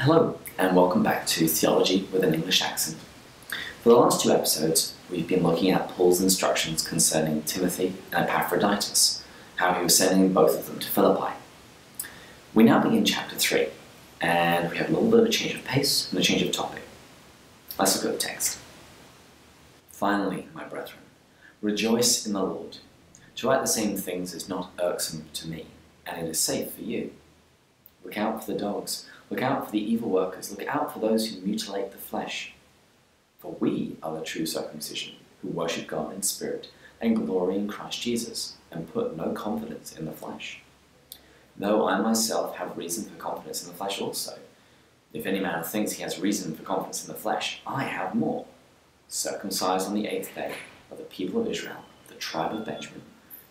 Hello, and welcome back to Theology with an English Accent. For the last two episodes, we've been looking at Paul's instructions concerning Timothy and Epaphroditus, how he was sending both of them to Philippi. We now begin chapter 3, and we have a little bit of a change of pace and a change of topic. Let's look at the text. Finally, my brethren, rejoice in the Lord. To write the same things is not irksome to me, and it is safe for you. Look out for the dogs. Look out for the evil workers. Look out for those who mutilate the flesh. For we are the true circumcision, who worship God in spirit and glory in Christ Jesus, and put no confidence in the flesh. Though I myself have reason for confidence in the flesh also. If any man thinks he has reason for confidence in the flesh, I have more. Circumcised on the 8th day of the people of Israel, the tribe of Benjamin,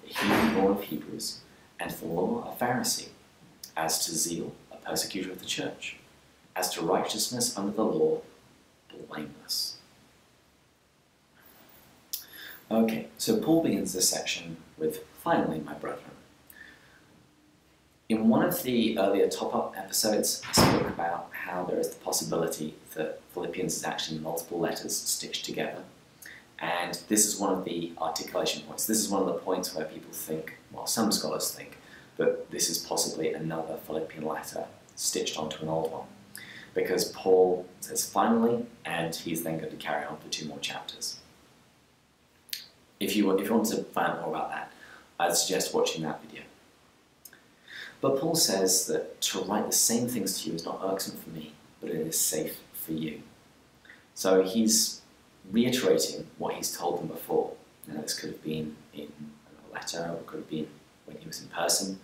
a Hebrew born of Hebrews, and the law a Pharisee. As to zeal, a persecutor of the church. As to righteousness under the law, blameless. Okay, so Paul begins this section with, finally, my brethren. In one of the earlier top-up episodes, I spoke about how there is the possibility that Philippians is actually multiple letters stitched together. And this is one of the articulation points. This is one of the points where people think, well, some scholars think, that this is possibly another Philippian letter stitched onto an old one. Because Paul says finally, and he's then going to carry on for 2 more chapters. If you want to find out more about that, I'd suggest watching that video. But Paul says that to write the same things to you is not irksome for me, but it is safe for you. So he's reiterating what he's told them before. Now, this could have been in a letter, or it could have been when he was in person.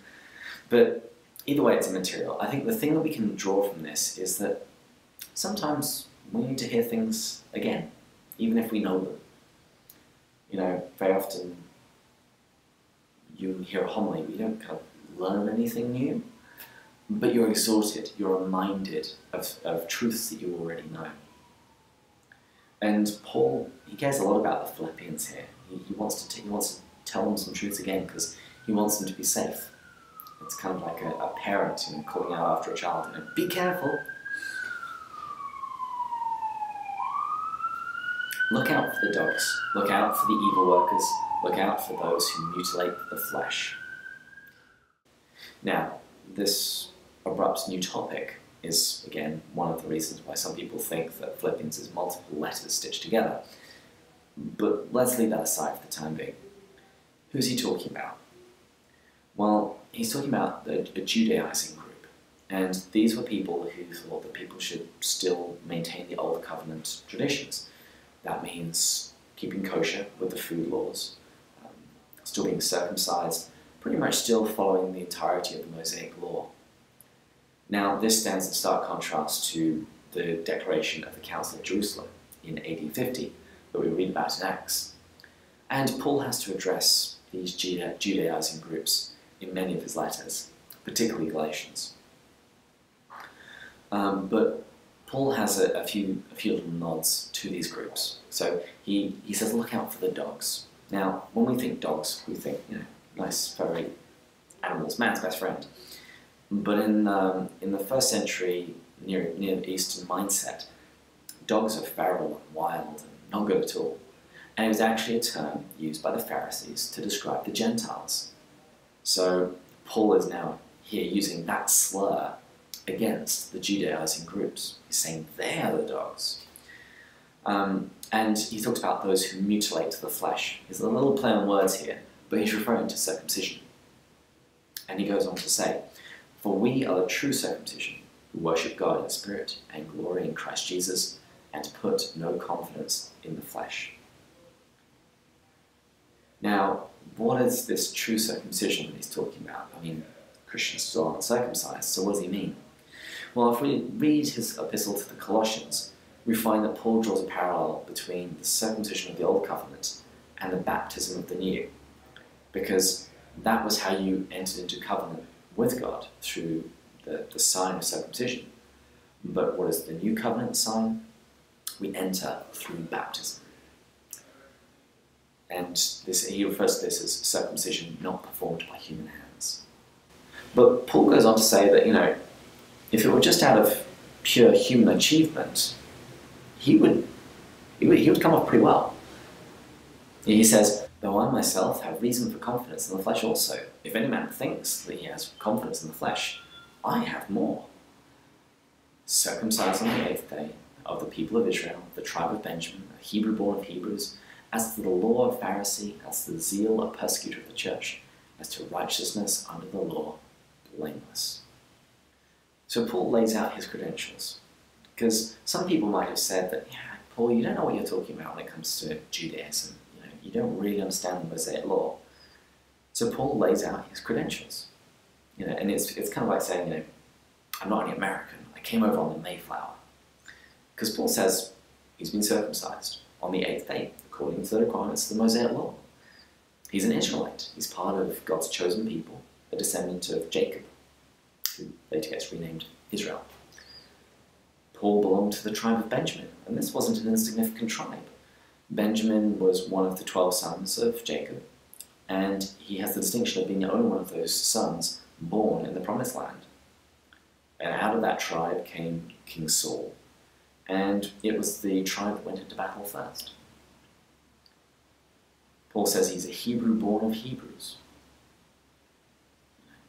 But either way, it's immaterial. I think the thing that we can draw from this is that sometimes we need to hear things again, even if we know them. You know, very often you hear a homily, but you don't kind of learn anything new, but you're exhorted, you're reminded of truths that you already know. And Paul, he cares a lot about the Philippians here. He wants to tell them some truths again because he wants them to be safe. It's kind of like a parent calling out after a child, be careful. Look out for the dogs, look out for the evil workers, look out for those who mutilate the flesh. Now, this abrupt new topic is, again, one of the reasons why some people think that Philippians is multiple letters stitched together. But let's leave that aside for the time being. Who's he talking about? Well, he's talking about a Judaizing group, and these were people who thought that people should still maintain the Old Covenant traditions. That means keeping kosher with the food laws, still being circumcised, pretty much still following the entirety of the Mosaic Law. Now, this stands in stark contrast to the declaration of the Council of Jerusalem in AD 50 that we read about in Acts. And Paul has to address these Judaizing groups in many of his letters, particularly Galatians. But Paul has a few little nods to these groups. So he says, look out for the dogs. Now, when we think dogs, we think, nice, furry animals, man's best friend. But in the first century Near Eastern mindset, dogs are feral and wild and not good at all. And it was actually a term used by the Pharisees to describe the Gentiles. So Paul is now here using that slur against the Judaizing groups. He's saying they are the dogs. And he talks about those who mutilate the flesh. There's a little play on words here, but he's referring to circumcision. And he goes on to say, for we are the true circumcision, who worship God in spirit and glory in Christ Jesus, and put no confidence in the flesh. Now, what is this true circumcision that he's talking about? I mean, Christians still aren't circumcised, so what does he mean? Well, if we read his epistle to the Colossians, we find that Paul draws a parallel between the circumcision of the Old Covenant and the baptism of the New, because that was how you entered into covenant with God, through the sign of circumcision. But what is the New Covenant sign? We enter through baptism. And he refers to this as circumcision not performed by human hands. But Paul goes on to say that, if it were just out of pure human achievement, he would come off pretty well. He says, though I myself have reason for confidence in the flesh also. If any man thinks that he has confidence in the flesh, I have more. Circumcised on the 8th day, of the people of Israel, the tribe of Benjamin, a Hebrew born of Hebrews, as to the law of Pharisee, as to the zeal of persecutor of the church, as to righteousness under the law, blameless. So Paul lays out his credentials, because some people might have said that, yeah, Paul, you don't know what you're talking about when it comes to Judaism. You don't really understand the Mosaic law. So Paul lays out his credentials. And it's kind of like saying, I'm not only American, I came over on the Mayflower. Because Paul says he's been circumcised on the 8th day, according to the requirements of the Mosaic law. He's an Israelite. He's part of God's chosen people, a descendant of Jacob, who later gets renamed Israel. Paul belonged to the tribe of Benjamin, and this wasn't an insignificant tribe. Benjamin was one of the 12 sons of Jacob, and he has the distinction of being the only one of those sons born in the Promised Land. And out of that tribe came King Saul, and it was the tribe that went into battle first. Paul says he's a Hebrew born of Hebrews.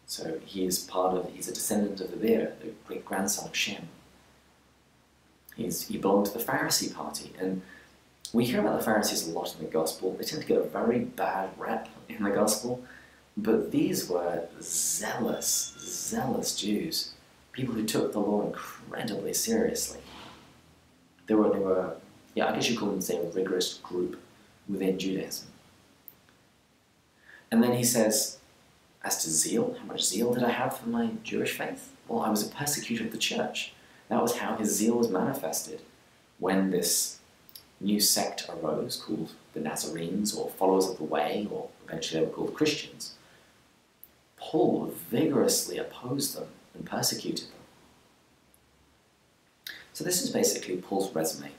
So he's a descendant of Abir, the great-grandson of Shem. He belonged to the Pharisee party, and we hear about the Pharisees a lot in the Gospel. They tend to get a very bad rep in the Gospel, but these were zealous Jews, people who took the law incredibly seriously. They were, I guess you call them, say, a rigorous group within Judaism. And then he says, as to zeal, how much zeal did I have for my Jewish faith? Well, I was a persecutor of the church. That was how his zeal was manifested when this new sect arose called the Nazarenes, or Followers of the Way, or eventually they were called Christians. Paul vigorously opposed them and persecuted them. So this is basically Paul's resume.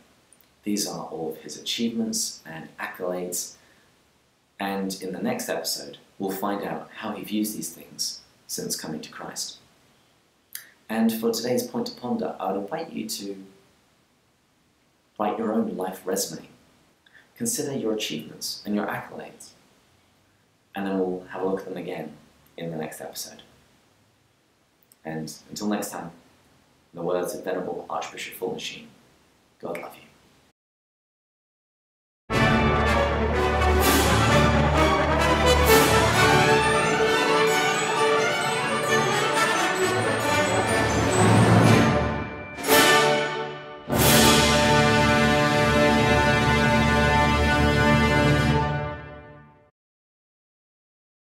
These are all of his achievements and accolades, and in the next episode we'll find out how he views these things since coming to Christ. And for today's point to ponder, I would invite you to write your own life resume. Consider your achievements and your accolades. And then we'll have a look at them again in the next episode. And until next time, in the words of Venerable Archbishop Fulmachine, God love you.